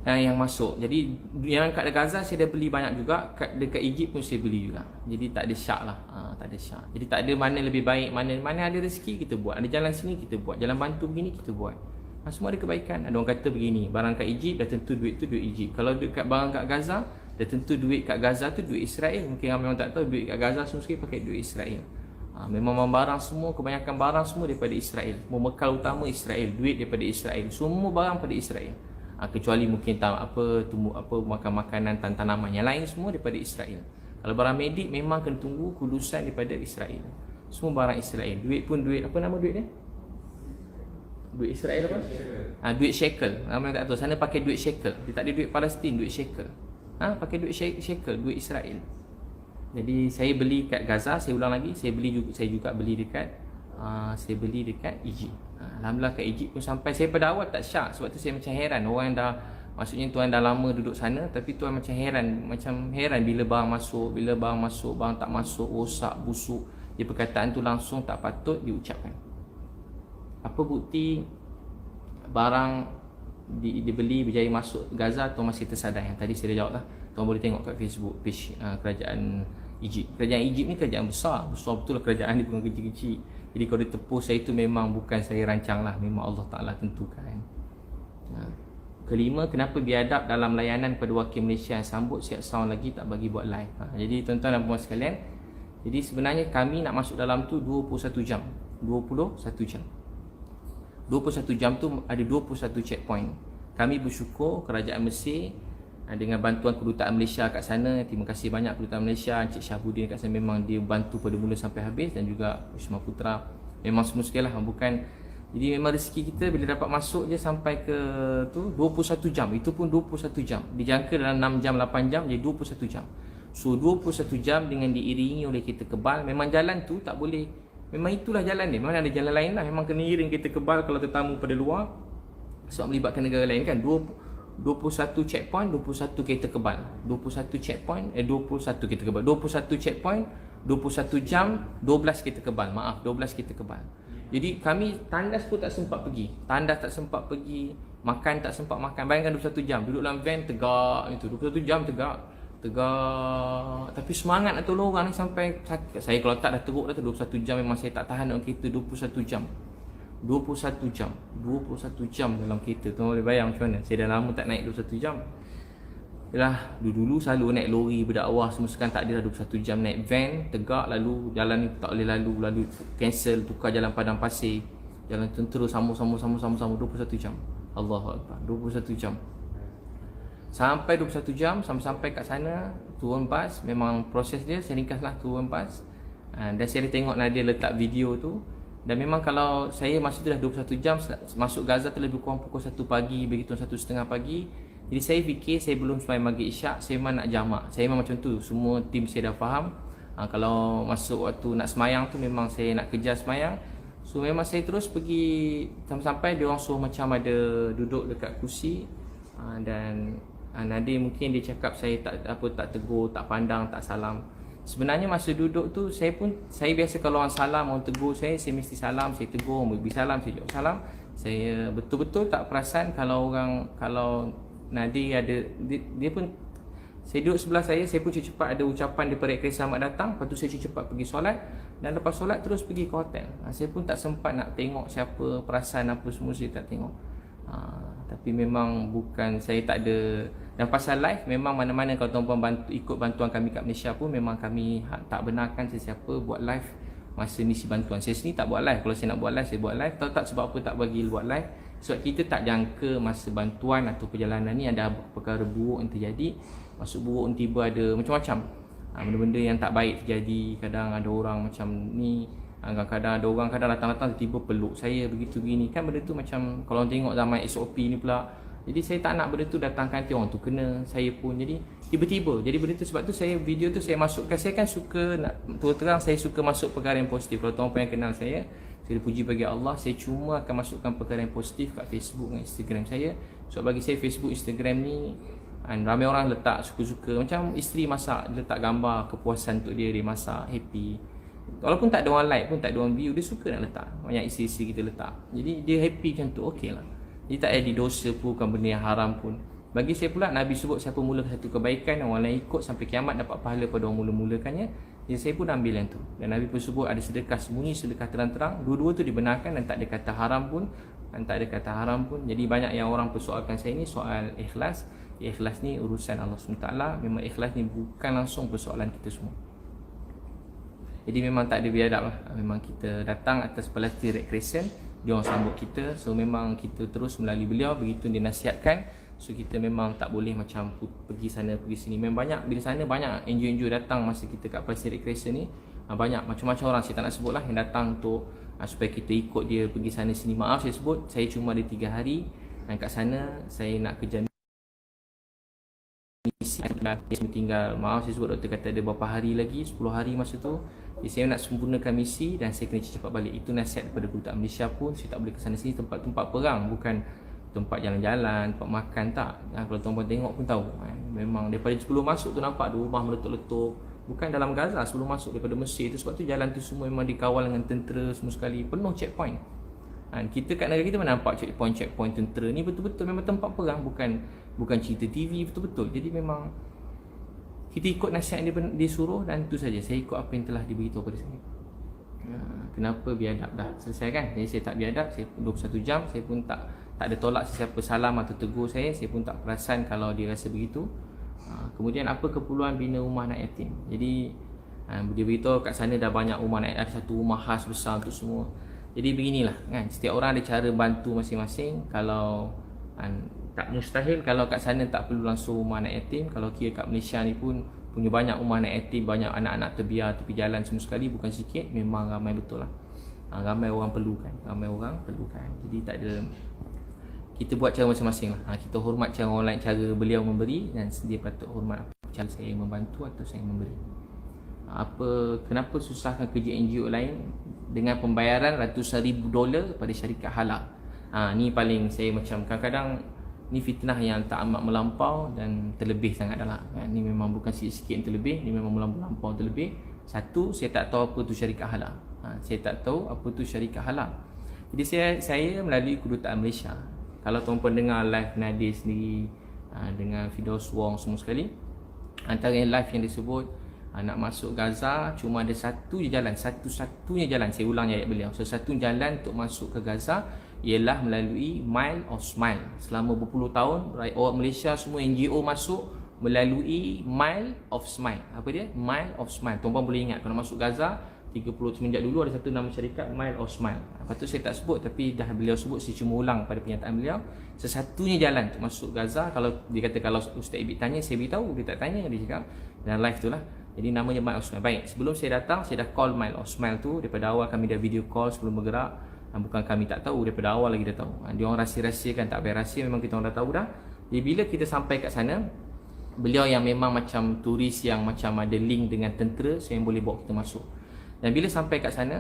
A: yang masuk. Jadi yang kat Gaza saya dah beli banyak juga, dekat Egypt pun saya beli juga. Jadi tak ada syak lah. Tak ada syak. Jadi tak ada mana lebih baik, mana ada rezeki kita buat. Ada jalan sini kita buat, jalan bantu begini kita buat. Semua ada kebaikan. Ada orang kata begini, barang kat Egypt dah tentu duit tu duit Egypt. Kalau dekat barang kat Gaza, dah tentu duit kat Gaza tu duit Israel. Mungkin ramai orang tak tahu, duit kat Gaza semua sekali pakai duit Israel. Memang barang semua, kebanyakan barang semua daripada Israel. Bekal utama Israel, duit daripada Israel. Semua barang pada Israel. Kecuali mungkin makan makanan tanaman yang lain semua daripada Israel. Kalau barang medik memang kena tunggu kulusan daripada Israel. Semua barang Israel. Duit pun duit, apa nama duit dia? Duit Israel apa? Duit shekel. Ramai tak tahu, sana pakai duit shekel. Dia tak ada duit Palestin, duit shekel. Pakai duit shekel, duit Israel. Jadi saya beli kat Gaza, saya ulang lagi, saya juga beli dekat Egypt. Alhamdulillah kat Egypt pun sampai, saya pada awal tak syak, sebab tu saya macam heran orang dah, maksudnya tuan dah lama duduk sana, tapi tuan macam heran bila barang masuk, barang tak masuk, rosak, busuk. Dia perkataan tu langsung tak patut diucapkan. Apa bukti barang dibeli berjaya masuk Gaza, tuan masih tersadar? Yang tadi saya dah jawab lah. Tuan boleh tengok kat Facebook page kerajaan Egypt. Kerajaan Egypt ni kerajaan besar betul lah, kerajaan ni bukan kecil-kecil. Jadi kalau dia tepus saya tu memang bukan saya rancang lah, memang Allah Ta'ala tentukan. Kelima, kenapa biadab dalam layanan pada wakil Malaysia yang sambut siap sound lagi tak bagi buat live? Jadi tuan-tuan dan puan sekalian, jadi sebenarnya kami nak masuk dalam tu 21 jam. 21 jam. 21 jam tu ada 21 checkpoint. Kami bersyukur kerajaan Mesir dengan bantuan kedutaan Malaysia kat sana. Terima kasih banyak kedutaan Malaysia, Encik Syahbudin kat sana, memang dia bantu pada mula sampai habis, dan juga Ushma Putra. Memang semua sekali lah, bukan. Jadi memang rezeki kita bila dapat masuk je sampai ke tu 21 jam. Itu pun 21 jam. Dijangka dalam 6 jam 8 jam jadi 21 jam. So 21 jam dengan diiringi oleh kereta kebal. Memang jalan tu tak boleh, memang itulah jalan dia. Memang ada jalan lain lah. Memang kena iring kereta kebal kalau tetamu pada luar, sebab melibatkan negara lain kan. 21 checkpoint, 21 kereta kebal. 21 checkpoint, 21 kereta kebal. 21 checkpoint, 21 jam, 12 kereta kebal. Maaf, 12 kereta kebal. Jadi kami tandas pun tak sempat pergi. Tandas tak sempat pergi, makan tak sempat makan. Bayangkan 21 jam duduk dalam van tegak itu. 21 jam tegak. Tapi semangat nak tolong orang ni sampai sakit. Saya kalau tak dah teruk dah tu 21 jam, memang saya tak tahan dalam kereta 21 jam. 21 jam. 21 jam dalam kereta. Tuan boleh bayang macam mana? Saya dah lama tak naik 21 jam. Yalah, dulu selalu naik lori berdakwah semua, sekarang tak ada dah 21 jam naik van tegak, lalu jalan ni tak boleh lalu cancel, tukar jalan padang pasir, jalan tentera sama 21 jam. Allahu Akbar, 21 jam. Sampai 21 jam sampai kat sana, turun bas. Memang proses dia saya ringkaslah, turun bas. Dan saya tengok Nadia letak video tu. Dan memang kalau saya masa tu dah 21 jam masuk Gaza tu lebih kurang pukul 1 pagi, begitu 1:30 pagi. Jadi saya fikir saya belum sembahyang maghrib isyak, saya memang nak jamak. Saya memang macam tu, semua tim saya dah faham. Kalau masuk waktu nak sembahyang tu memang saya nak kejar sembahyang. So memang saya terus pergi sampai dia orang suruh macam ada duduk dekat kursi. Dan Nadir mungkin dia cakap saya tak tegur, tak pandang, tak salam. Sebenarnya masa duduk tu saya biasa kalau orang salam, orang tegur saya mesti salam, saya tegur, beri salam, saya jawab salam. Saya betul-betul tak perasan kalau Nadir ada dia pun, saya duduk sebelah saya pun cepat ada ucapan daripada Ekres Selamat datang. Lepas tu saya cepat pergi solat, dan lepas solat terus pergi ke hotel. Saya pun tak sempat nak tengok siapa, perasan apa semua saya tak tengok. Tapi memang bukan saya tak ada. Dan pasal live, memang mana-mana kalau tuan-puan ikut bantuan kami kat Malaysia pun, memang kami tak benarkan sesiapa buat live masa misi bantuan. Saya sendiri tak buat live. Kalau saya nak buat live, saya buat live. Tahu tak sebab apa tak bagi buat live? Sebab kita tak jangka masa bantuan atau perjalanan ni ada perkara buruk yang terjadi. Masuk buruk tiba ada macam-macam benda-benda yang tak baik terjadi. Kadang ada orang macam ni, kadang ada orang datang-datang tiba peluk saya begitu begini kan. Benda tu macam kalau tengok zaman SOP ni pula. Jadi saya tak nak benda tu datangkan nanti orang tu kena saya pun. Jadi tiba-tiba jadi benda tu, sebab tu saya video tu saya masukkan. Saya kan suka nak terang, saya suka masuk perkara yang positif. Kalau tuan-tuan yang kenal saya puji bagi Allah, saya cuma akan masukkan perkara yang positif kat Facebook dan Instagram saya. Sebab bagi saya Facebook, Instagram ni ramai orang letak suka-suka. Macam isteri masak, dia letak gambar kepuasan untuk dia masak, happy. Walaupun tak ada orang like pun, tak ada orang view, dia suka nak letak. Banyak isteri-isteri kita letak. Jadi dia happy macam tu, okey lah. Jadi tak ada dosa pun, bukan benda yang haram pun. Bagi saya pula, Nabi sebut siapa mulakan satu kebaikan, orang lain ikut sampai kiamat dapat pahala pada orang mula-mulakannya. Jadi saya pun ambil yang tu. Dan Nabi pun sebut ada sedekah sembunyi, sedekah terang-terang. Dua-dua tu dibenarkan dan tak ada kata haram pun. Jadi banyak yang orang persoalkan saya ni soal ikhlas. Ikhlas ni urusan Allah SWT. Memang ikhlas ni bukan langsung persoalan kita semua. Jadi memang tak ada biadab lah. Memang kita datang atas pelatih recreation, dia orang sambut kita. So memang kita terus melalui beliau, begitu dia nasihatkan. So kita memang tak boleh macam pergi sana pergi sini. Memang banyak, bila sana banyak NGO datang masa kita kat pelatih recreation ni. Banyak macam-macam orang, saya tak nak sebut lah, yang datang untuk supaya kita ikut dia pergi sana sini. Maaf saya sebut, saya cuma ada 3 hari. Dan kat sana saya nak kerja misi. saya tinggal, maaf saya sebut doktor kata ada berapa hari lagi, 10 hari masa tu. Jadi saya nak sempurnakan misi dan saya kena cepat balik. Itu nasihat daripada kedutaan Malaysia pun. Saya tak boleh ke sana sini, tempat-tempat perang, bukan tempat jalan-jalan, tempat makan, tak. Kalau tuan-tuan tengok pun tahu, memang daripada sebelum masuk tu nampak ada rumah meletup-letup. Bukan dalam Gaza, sebelum masuk daripada Mesir tu. Sebab tu jalan tu semua memang dikawal dengan tentera semua sekali, penuh checkpoint. Kita kat negara kita mana nampak checkpoint tentera ni, betul-betul memang tempat perang, bukan cerita TV, betul-betul. Jadi memang kita ikut nasihat yang dia suruh, dan itu saja. Saya ikut apa yang telah diberitahu pada saya. Kenapa biadab dah selesai kan? Jadi saya tak biadab, saya 21 jam, saya pun tak ada tolak sesiapa salam atau tegur saya pun tak perasan kalau dia rasa begitu. Kemudian apa keperluan bina rumah anak yatim? Jadi dia beritahu kat sana dah banyak rumah anak yatim, ada satu rumah khas besar untuk semua. Jadi beginilah kan, setiap orang ada cara bantu masing-masing. Kalau tak mustahil kalau kat sana tak perlu langsung rumah anak yatim. Kalau kira kat Malaysia ni pun punya banyak rumah anak yatim, banyak anak-anak terbiar tepi jalan semua sekali, bukan sikit, memang ramai betul lah. Ramai orang perlukan, Jadi tak ada, kita buat cara masing-masing lah. Kita hormat cara orang lain, cara beliau memberi, dan dia patut hormat cara saya membantu atau saya memberi. Kenapa susahkan kerja NGO lain dengan pembayaran ratusan ribu dolar pada syarikat halal? Ni paling saya macam kadang-kadang ni fitnah yang tak amat melampau dan terlebih sangat dah lah. Ni memang bukan sikit-sikit yang terlebih, ni memang melampau terlebih. Satu, saya tak tahu apa tu syarikat halal. Saya tak tahu apa tu syarikat halal. Jadi saya melalui kedutaan Malaysia. Kalau tuan-puan dengar live Nadir sendiri, dengan Firdaus Wong semua sekali, antara yang live yang disebut nak masuk Gaza cuma ada satu je jalan, satu-satunya jalan, saya ulang ayat beliau, satu jalan untuk masuk ke Gaza ialah melalui Mile of Smile. Selama berpuluh tahun orang Malaysia semua NGO masuk melalui Mile of Smile. Apa dia? Mile of Smile. Tuan-tuan boleh ingat kalau masuk Gaza 30 semenjak dulu ada satu nama syarikat Mile of Smile. Lepas tu saya tak sebut, tapi dah beliau sebut, saya cuma ulang pada pernyataan beliau. Sesatunya jalan untuk masuk Gaza. Kalau dia kata, kalau Ustaz Ibit tanya, saya beritahu. Dia tak tanya, dia cakap dalam live tu lah. Jadi namanya Mile of Smile. Baik, sebelum saya datang, saya dah call Mile of Smile tu. Daripada awal kami dah video call sebelum bergerak. Bukan kami tak tahu, daripada awal lagi dah tahu. Dia orang rahsia-rahsiakan, tak payah rahsia, memang kita orang dah tahu dah. Jadi bila kita sampai kat sana, beliau yang memang macam turis yang macam ada link dengan tentera, saya yang boleh bawa kita masuk. Dan bila sampai kat sana,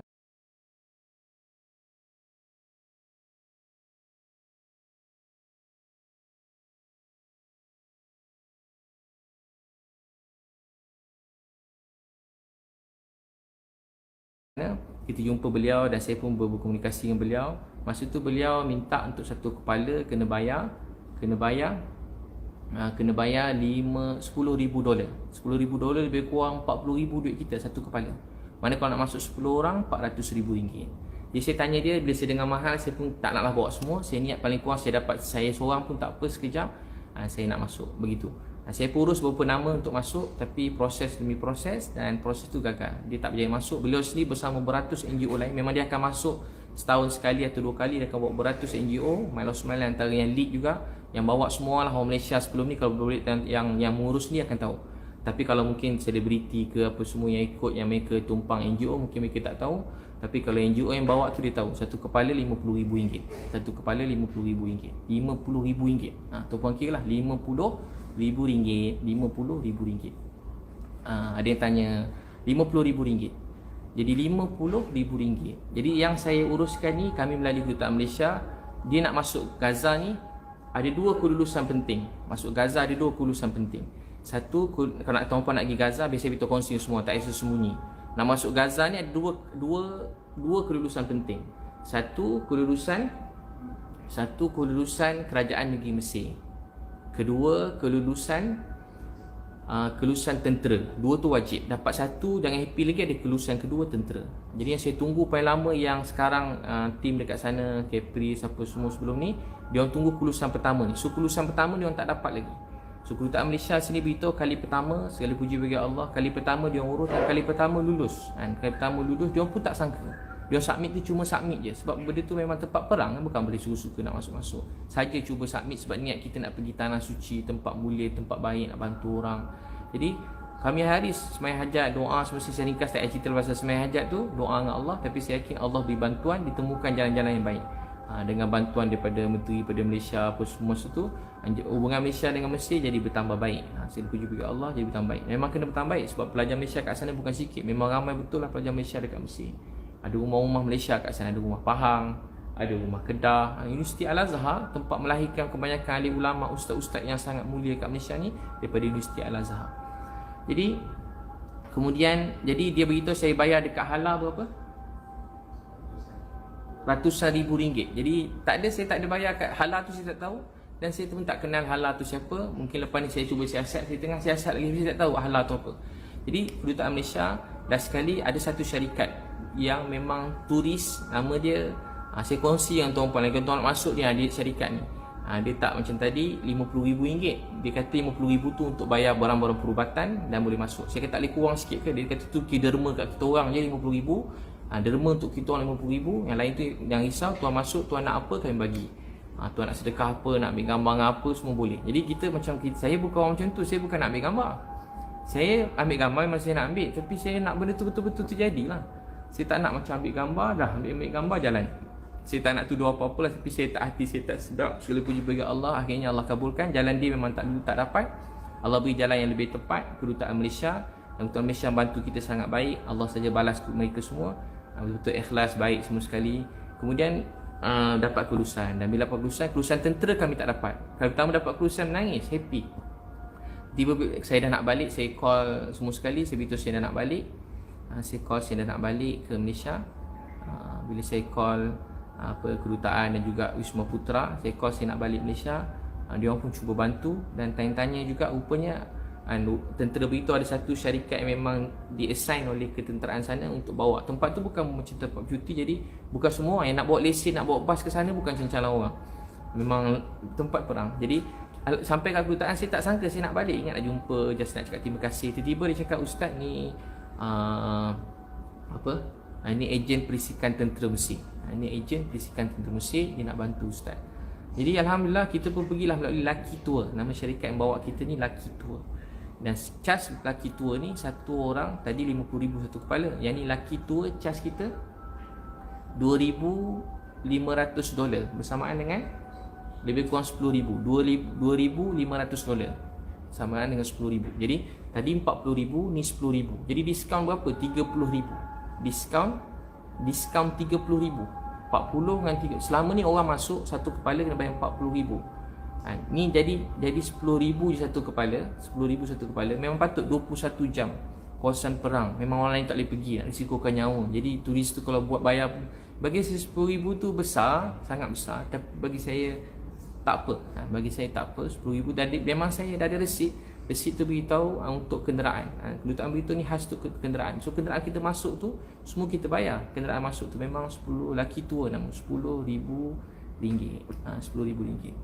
A: kita jumpa beliau dan saya pun berkomunikasi dengan beliau. Masa tu beliau minta untuk satu kepala kena bayar $10,000. $10,000 lebih kurang $40,000 duit kita satu kepala. Mana kalau nak masuk 10 orang RM400,000. Jadi saya tanya dia, bila saya dengar mahal, saya pun tak naklah bawa semua. Saya niat paling kurang saya dapat saya seorang pun tak apa, sekejap saya nak masuk, begitu. Saya pun urus beberapa nama untuk masuk, tapi proses demi proses, dan proses tu gagal. Dia tak berjaya masuk. Beliau sendiri bersama beratus NGO lain. Memang dia akan masuk setahun sekali atau 2 kali. Dia akan bawa beratus NGO. Mile of Smile antara yang lead juga, yang bawa semua lah orang Malaysia sebelum ni. Kalau boleh yang mengurus ni akan tahu. Tapi kalau mungkin selebriti ke apa semua yang ikut, yang mereka tumpang NGO, mungkin mereka tak tahu. Tapi kalau NGO yang bawa tu dia tahu. Satu kepala RM50,000. Satu kepala RM50,000. RM50,000. Tuan-puan kira lah, RM50,000. RM50,000. Ada yang tanya RM50,000. Jadi RM50,000. Jadi yang saya uruskan ni, kami melalui kedutaan Malaysia. Dia nak masuk Gaza ni, ada 2 kelulusan penting. Masuk Gaza ada 2 kelulusan penting. Satu, kalau nak tuan-puan nak pergi Gaza, biasa kita kongsi semua, tak payah sembunyi. Nak masuk Gaza ni ada dua kelulusan penting. Satu kelulusan kerajaan negeri Mesir. Kedua, kelulusan tentera. 2 tu wajib. Dapat satu, jangan happy lagi, ada kelulusan kedua tentera. Jadi yang saya tunggu paling lama, yang sekarang tim dekat sana, Capri, siapa semua sebelum ni, dia orang tunggu kelulusan pertama ni. So kelulusan pertama dia orang tak dapat lagi. So kedutaan Malaysia sini beritahu kali pertama, segala puji bagi Allah, kali pertama dia orang urus dan kali pertama lulus. Kali pertama lulus, dia orang pun tak sangka. Dia submit tu cuma submit je. Sebab benda tu memang tempat perang, bukan boleh suka-suka nak masuk-masuk. Saja cuba submit sebab niat kita nak pergi tanah suci, tempat mulia, tempat baik, nak bantu orang. Jadi kami hari sembahyang hajat, doa, semua saya ringkas, tak cerita pasal sembahyang hajat tu, doa dengan Allah. Tapi saya yakin Allah beri bantuan, ditemukan jalan-jalan yang baik. dengan bantuan daripada menteri pada Malaysia apa semua tu, hubungan Malaysia dengan Mesir jadi bertambah baik. Saya puji bagi Allah, jadi bertambah baik. Memang kena bertambah baik sebab pelajar Malaysia kat sana bukan sikit, memang ramai betul lah pelajar Malaysia dekat Mesir. Ada rumah-rumah Malaysia kat sana, ada rumah Pahang, ada rumah Kedah. Universiti Al-Azhar tempat melahirkan kebanyakan ahli ulama, ustaz-ustaz yang sangat mulia kat Malaysia ni daripada Universiti Al-Azhar. Jadi kemudian dia beritahu saya bayar dekat hala berapa? Ratusan ribu ringgit. Jadi saya tak ada bayar kat hala tu, saya tak tahu. Dan saya pun tak kenal hala tu siapa. Mungkin lepas ni saya cuba siasat, saya tengah siasat lagi, saya tak tahu hala tu apa. Jadi Kedutaan Malaysia dah sekali ada satu syarikat yang memang turis, nama dia saya kongsi dengan tuan-puan, kalau tuan nak masuk dia syarikat ni. Dia tak macam tadi RM50,000. Dia kata RM50,000 tu untuk bayar barang-barang perubatan dan boleh masuk. Saya kata tak boleh kurang sikit ke? Dia kata tu derma kat kita orang je RM50,000. Derma untuk kita orang RM50,000. Yang lain tu yang risau, tuan masuk, tuan nak apa kami bagi. Tuan nak sedekah apa, nak ambil gambar apa, semua boleh. Jadi kita macam saya bukan orang macam tu. Saya bukan nak ambil gambar. Saya ambil gambar memang saya nak ambil, tapi saya nak benda tu betul-betul terjadilah. Saya tak nak macam ambil gambar dah, ambil gambar jalan. Saya tak nak tuduh apa-apa lah, tapi saya tak hati, saya tak sedap. Segala puji bagi Allah, akhirnya Allah kabulkan. Jalan dia memang tak dapat. Allah beri jalan yang lebih tepat. Kedutaan Malaysia dan Kedutaan Malaysia bantu kita sangat baik. Allah saja balas mereka semua. Betul-betul ikhlas, baik semua sekali. Kemudian dapat kelulusan. Dan bila dapat kelulusan tentera kami tak dapat. Kali pertama dapat kelulusan, menangis, happy. Tiba saya dah nak balik, saya call semua sekali, saya beritahu saya dah nak balik. Saya dah nak balik ke Malaysia. Bila saya call kedutaan dan juga Wisma Putra, saya call saya nak balik Malaysia. Dia orang pun cuba bantu dan tanya-tanya juga, rupanya tentera beritahu ada satu syarikat yang memang di-assign oleh ketenteraan sana untuk bawa. Tempat tu bukan macam tempat cuti, jadi bukan semua yang nak bawa lesen, nak bawa bas ke sana bukan calon orang. Memang tempat perang. Jadi sampai ke kedutaan saya tak sangka saya nak balik. Ingat nak jumpa, just nak cakap terima kasih. Tiba-tiba dia cakap, ustaz ni ini ejen perisikan tentera Mesir. Ini ejen perisikan tentera Mesir, dia nak bantu ustaz. Jadi alhamdulillah kita pun pergilah melalui Lucky Tour. Nama syarikat yang bawa kita ni Lucky Tour. Dan cas Lucky Tour ni satu orang tadi RM50,000 satu kepala. Yang ni Lucky Tour cas kita $2,500 bersamaan dengan lebih kurang $10,000. $2,500 samaan dengan $10,000. Jadi tadi $40,000, ni $10,000. Jadi diskaun berapa? $30,000. Diskaun $30,000. 40 dengan 3. Selama ni orang masuk satu kepala kena bayar $40,000. Ni jadi $10,000 je satu kepala. $10,000 satu kepala. Memang patut 21 jam kawasan perang. Memang orang lain tak boleh pergi, nak risikokan nyawa. Jadi turis tu kalau buat bayar, bagi saya $10,000 tu besar, sangat besar. Tapi bagi saya tak apa. Bagi saya tak apa. $10,000 dan memang saya dah ada resit. Resit tu beritahu untuk kenderaan. Kedutaan beritahu ni khas untuk kenderaan. So kenderaan kita masuk tu semua kita bayar. Kenderaan masuk tu memang 10 Lucky Tour nama RM10,000. RM10,000.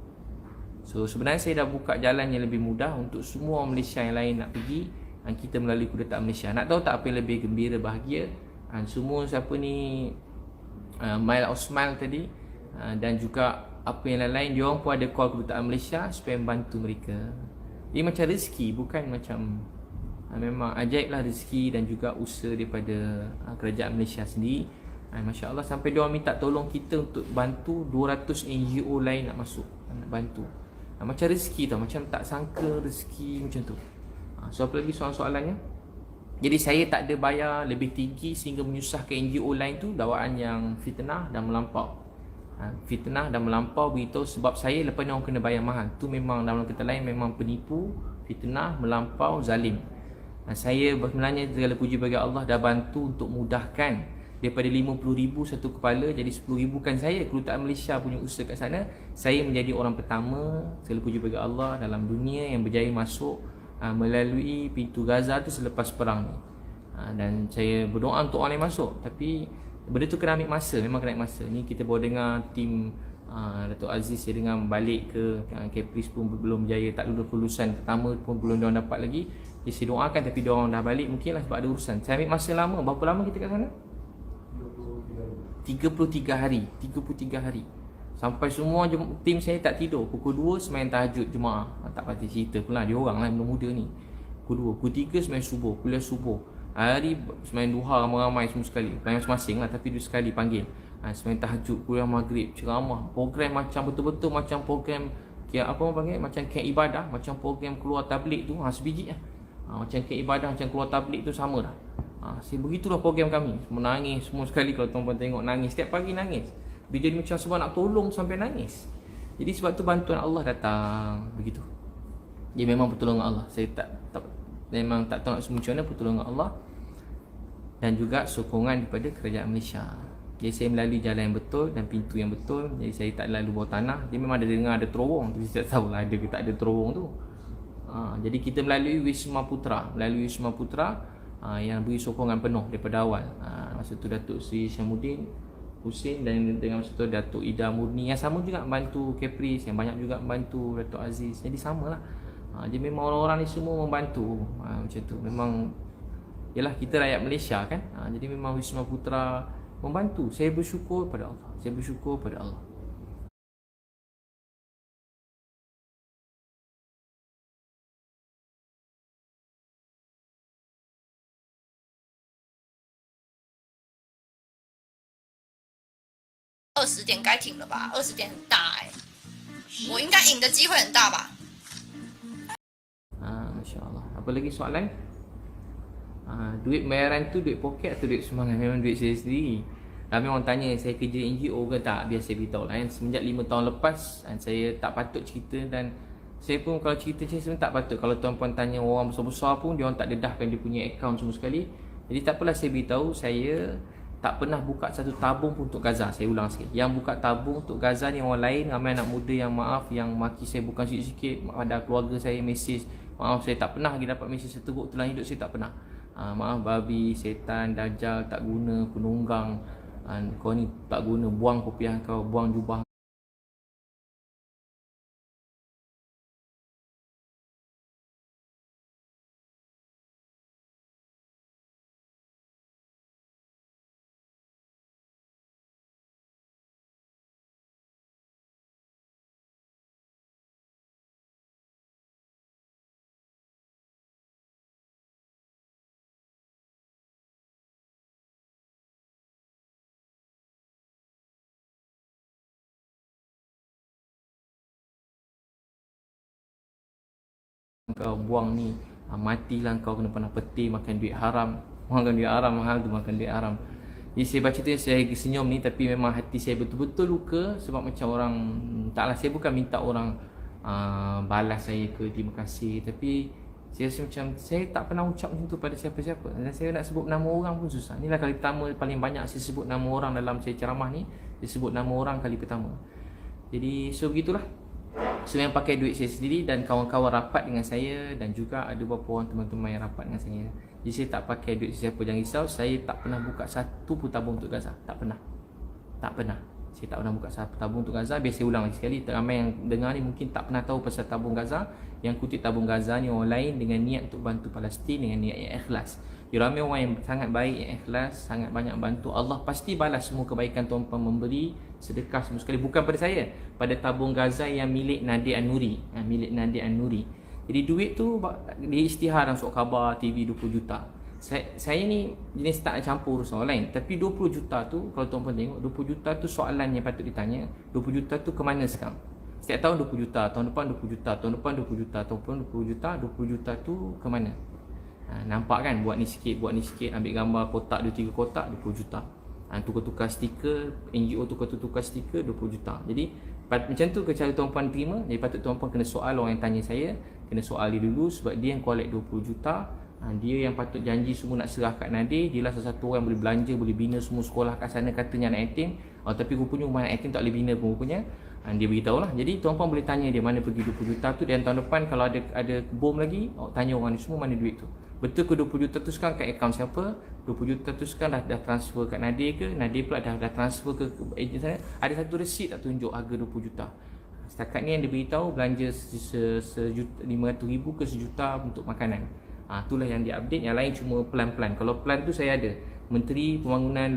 A: So sebenarnya saya dah buka jalan yang lebih mudah untuk semua Malaysia yang lain nak pergi. Kita melalui Kedutaan Malaysia. Nak tahu tak apa yang lebih gembira, bahagia? Semua siapa ni Mail Osman tadi dan juga apa yang lain-lain, dia orang pun ada call Kedutaan Malaysia supaya membantu mereka. Dia macam rezeki, bukan macam memang ajaib lah rezeki dan juga usaha daripada kerajaan Malaysia sendiri. Masya Allah, sampai dia orang minta tolong kita untuk bantu 200 NGO lain nak masuk, nak bantu. Macam rezeki tau, macam tak sangka rezeki macam tu. So apa lagi soalan-soalannya? Jadi saya tak ada bayar lebih tinggi sehingga menyusahkan NGO lain tu. Dakwaan yang fitnah dan melampau. Fitnah dan melampau beritahu sebab saya lepas ni orang kena bayar mahal. Tu memang dalam kata lain memang penipu, fitnah, melampau, zalim. Saya sebenarnya segala puji bagi Allah dah bantu untuk mudahkan daripada RM50,000 satu kepala jadi RM10,000. Bukan saya, Kedutaan Malaysia punya usaha kat sana. Saya menjadi orang pertama, segala puji bagi Allah, dalam dunia yang berjaya masuk melalui pintu Gaza tu selepas perang ni. Dan saya berdoa untuk orang yang masuk, tapi benda tu kena ambil masa, memang kena ambil masa. Ni kita baru dengar tim Datuk Aziz, saya dengar balik ke Caprice pun belum berjaya, tak lulus kelulusan pertama pun belum diorang dapat lagi. Jadi saya doakan, tapi diorang dah balik mungkinlah sebab ada urusan. Saya ambil masa lama. Berapa lama kita kat sana? 33 hari. 33 hari. Sampai semua tim saya tak tidur. Pukul 2 sembahyang tahajud Jumaat. Tak pasti cerita pula, dia orang lah muda ni. Pukul 2, pukul 3 sembahyang subuh, kuliah subuh. Hari sembahyang duha ramai-ramai semua sekali. Sembahyang masing-masing lah, tapi dua sekali panggil. Sembang tahajud, kuliah maghrib, ceramah, program macam betul-betul macam program apa orang panggil, macam kek ibadah, macam program keluar tabligh tu, sebiji lah. Macam kek ibadah, macam keluar tabligh tu sama lah. Begitulah program kami. Menangis semua sekali kalau tuan-tuan tengok, nangis setiap pagi, nangis. Dia jadi macam sebab nak tolong sampai nangis. Jadi sebab tu bantuan Allah datang begitu. Dia memang pertolongan Allah. Saya memang tak tahu nak sebut macam mana, pertolongan Allah dan juga sokongan daripada kerajaan Malaysia. Jadi saya melalui jalan yang betul dan pintu yang betul. Jadi saya tak lalu bawah tanah. Dia memang ada dengar ada terowong, tapi saya tak tahu lah ada ke tak ada terowong tu. Jadi kita melalui Wisma Putra, yang beri sokongan penuh daripada awal. Masa tu Datuk Seri Syamuddin Husin dan dengan masa tu Datuk Ida Murni yang sama juga membantu Caprice, yang banyak juga membantu Datuk Aziz. Jadi samalah. Jadi memang orang-orang ni semua membantu. Macam tu. Memang yalah, kita rakyat Malaysia kan. Jadi memang Wisma Putra membantu. Saya bersyukur pada Allah. Saya bersyukur pada Allah.20
C: 点该停了吧？20点很大我应该赢的机会很大吧
A: ？Masya Allah. Apa lagi soalan? Duit bayaran tu duit poket atau duit sumbangan? Memang duit saya sendiri. Ramai orang tanya saya kerja NGO ke tak? Biar saya beritahu lah. Semenjak 5 tahun lepas saya tak patut cerita, dan saya pun kalau cerita saya sebenarnya tak patut. Kalau tuan-puan tanya orang besar-besar pun dia orang tak dedahkan dia punya akaun semua sekali. Jadi tak apalah, saya beritahu saya tak pernah buka satu tabung pun untuk Gaza. Saya ulang sikit. Yang buka tabung untuk Gaza ni orang lain. Ramai anak muda yang maaf, yang maki saya bukan sikit-sikit. Ada keluarga saya mesej, maaf saya tak pernah lagi dapat mesej seteruk dalam hidup saya, tak pernah. Maaf babi, setan, dajjal, tak guna, penunggang, kau ni tak guna, buang kopiah kau, buang jubah kau, buang ni, matilah kau kena panah peti, makan duit haram. Makan duit haram, mahal tu makan duit haram. Jadi saya baca tu saya senyum ni, tapi memang hati saya betul-betul luka. Sebab macam orang, taklah saya bukan minta orang balas saya ke terima kasih, tapi saya rasa macam saya tak pernah ucap macam tu pada siapa-siapa. Dan saya nak sebut nama orang pun susah. Inilah kali pertama paling banyak saya sebut nama orang dalam saya ceramah ni. Saya sebut nama orang kali pertama. Jadi so begitulah. So yang pakai duit saya sendiri dan kawan-kawan rapat dengan saya, dan juga ada beberapa orang teman-teman yang rapat dengan saya. Jadi saya tak pakai duit siapa, jangan risau. Saya tak pernah buka satu pun tabung untuk Gaza. Tak pernah. Tak pernah. Saya tak pernah buka satu tabung untuk Gaza. Biar saya ulang lagi sekali, ramai yang dengar ni mungkin tak pernah tahu pasal tabung Gaza. Yang kutip tabung Gaza ni orang lain dengan niat untuk bantu Palestin, dengan niat yang ikhlas. Jadi ramai orang yang sangat baik, yang ikhlas, sangat banyak bantu. Allah pasti balas semua kebaikan tuan-tuan memberi sedekah semua sekali. Bukan pada saya, pada tabung Gaza yang milik Nadir An-Nuri. Milik Nadir An-Nuri. Jadi duit tu dia isytihar dalam surat khabar TV 20 juta. Saya ni jenis tak nak campur urusan orang lain. Tapi 20 juta tu, kalau tuan-tuan tengok, 20 juta tu soalan yang patut ditanya. 20 juta tu ke mana sekarang? Setiap tahun 20 juta, tahun depan 20 juta, tahun depan 20 juta, tahun depan 20 juta, 20 juta tu ke mana? Nampak kan, buat ni sikit, ambil gambar kotak 2-3 kotak 20 juta. Tukar-tukar stiker, NGO tukar-tukar stiker 20 juta. Jadi macam tu ke cara tuan-puan terima. Jadi patut tuan-puan kena soal orang yang tanya saya, kena soal dia dulu, sebab dia yang collect 20 juta. Dia yang patut janji semua nak serah kat Nadir. Dia lah salah satu orang boleh belanja, boleh bina semua sekolah kat sana, katanya anak yatim. Tapi rupanya rumah anak yatim tak boleh bina pun rupanya. Dia beritahu lah. Jadi tuan-puan boleh tanya dia mana pergi 20 juta tu. Dan tahun depan kalau ada bom lagi, tanya orang ni semua mana duit tu. Betul ke 20 juta tu sekarang kat akaun siapa? 20 juta tu sekarang dah transfer kat Nadir ke? Nadir pula dah transfer ke ejen sana? Ada satu resit tak tunjuk harga 20 juta? Setakat ni yang dia beritahu belanja $500,000 ke $1,000,000 untuk makanan. Itulah yang dia update. Yang lain cuma plan-plan. Kalau plan tu saya ada. Menteri Pembangunan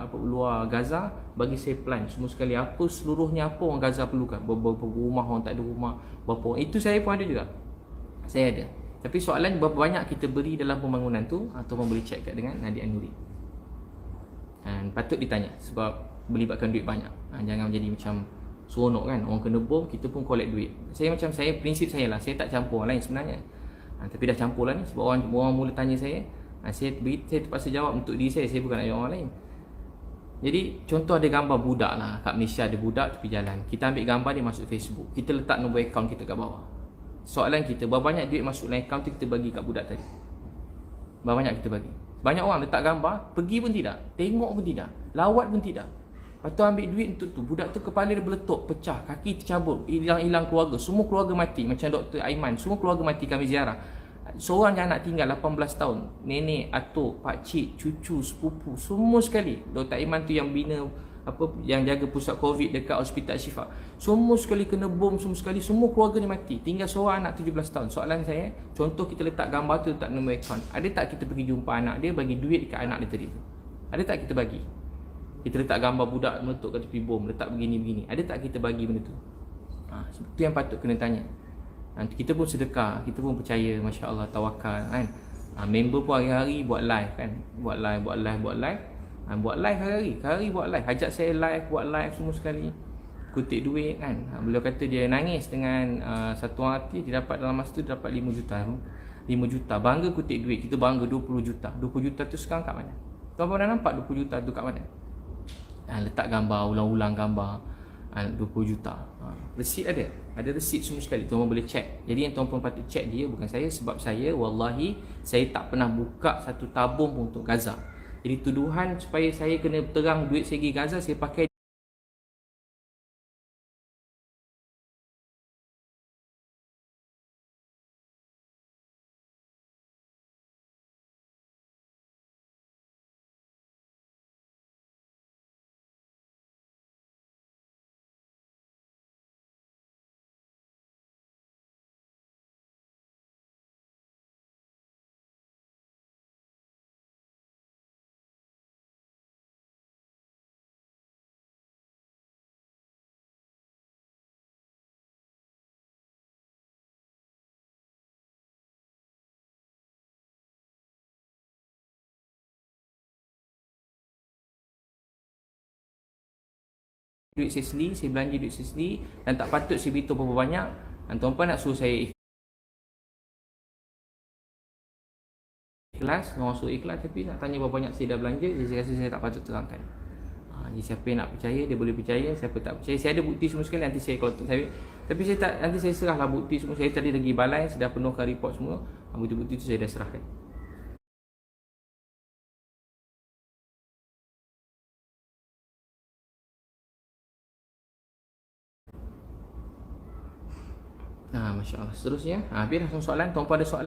A: luar Gaza bagi saya plan semua sekali apa seluruhnya apa orang Gaza perlukan. Berapa rumah orang tak ada rumah, berapa orang. Itu saya pun ada juga. Saya ada. Tapi soalan berapa banyak kita beri dalam pembangunan tu, atau boleh check kat dengan Nadir An-Nuri. Patut ditanya sebab melibatkan duit banyak. Jangan menjadi macam seronok kan, orang kena bom kita pun collect duit. Saya prinsip saya lah, saya tak campur orang lain sebenarnya. Tapi dah campur lah ni sebab orang mula tanya saya. Saya terpaksa jawab untuk diri saya bukan ayat orang lain. Jadi contoh ada gambar budak lah, kat Malaysia ada budak tepi jalan. Kita ambil gambar dia masuk Facebook, kita letak nombor akaun kita kat bawah. Soalan kita, berapa banyak duit masuk dalam akaun tu kita bagi kat budak tadi? Berapa banyak kita bagi? Banyak orang letak gambar, pergi pun tidak, tengok pun tidak, lawat pun tidak. Lepas tu ambil duit untuk tu, budak tu kepala dia meletup, pecah, kaki tercabut, hilang keluarga, semua keluarga mati. Macam Dr. Aiman, semua keluarga mati kami ziarah. Seorang yang anak tinggal 18 tahun, nenek, atuk, pakcik, cucu, sepupu, semua sekali. Dr. Aiman tu yang bina yang jaga pusat COVID dekat Hospital Syifa. Semua sekali kena bom, semua sekali, semua keluarga ni mati. Tinggal seorang anak 17 tahun. Soalan saya, contoh kita letak gambar tu, letak nombor akaun. Ada tak kita pergi jumpa anak dia, bagi duit dekat anak dia tadi tu? Ada tak kita bagi? Kita letak gambar budak meletup kat tepi bom, letak begini-begini. Ada tak kita bagi benda tu? Itu yang patut kena tanya. Kita pun sedekah, kita pun percaya, Masya Allah, tawakal kan. Member pun hari-hari buat live kan. Buat live hari-hari buat live. Ajak saya live, buat live semua sekali. Kutip duit kan. Beliau kata dia nangis dengan satu hati, dia dapat dalam masa tu dapat 5 juta. 5 juta, bangga kutip duit. Kita bangga 20 juta. 20 juta tu sekarang kat mana? Tuan-tuan dah nampak 20 juta tu kat mana? Letak gambar, ulang-ulang gambar 20 juta. Resit ada resit semua sekali. Tuan-tuan boleh check. Jadi yang tuan-tuan patut check dia, bukan saya. Sebab saya, wallahi, saya tak pernah buka satu tabung pun untuk Gaza. Jadi tuduhan supaya saya kena terang duit saya pergi Gaza, saya pakai duit saya sendiri, saya belanja duit saya sendiri dan tak patut saya beritahu berapa banyak. Dan tuan-tuan nak suruh saya ikhlas, orang suruh ikhlas, tapi nak tanya berapa banyak saya dah belanja, saya rasa saya tak patut terangkan. Jadi siapa yang nak percaya, dia boleh percaya. Siapa tak percaya, saya ada bukti semua sekali. Nanti saya, kalau saya, tapi saya tak, nanti saya serahlah bukti semua. Saya tadi lagi balai, sudah penuhkan report semua. Bukti-bukti itu saya dah serahkan. Masya Allah. Seterusnya, biar soalan. Tuan-puan ada soalan?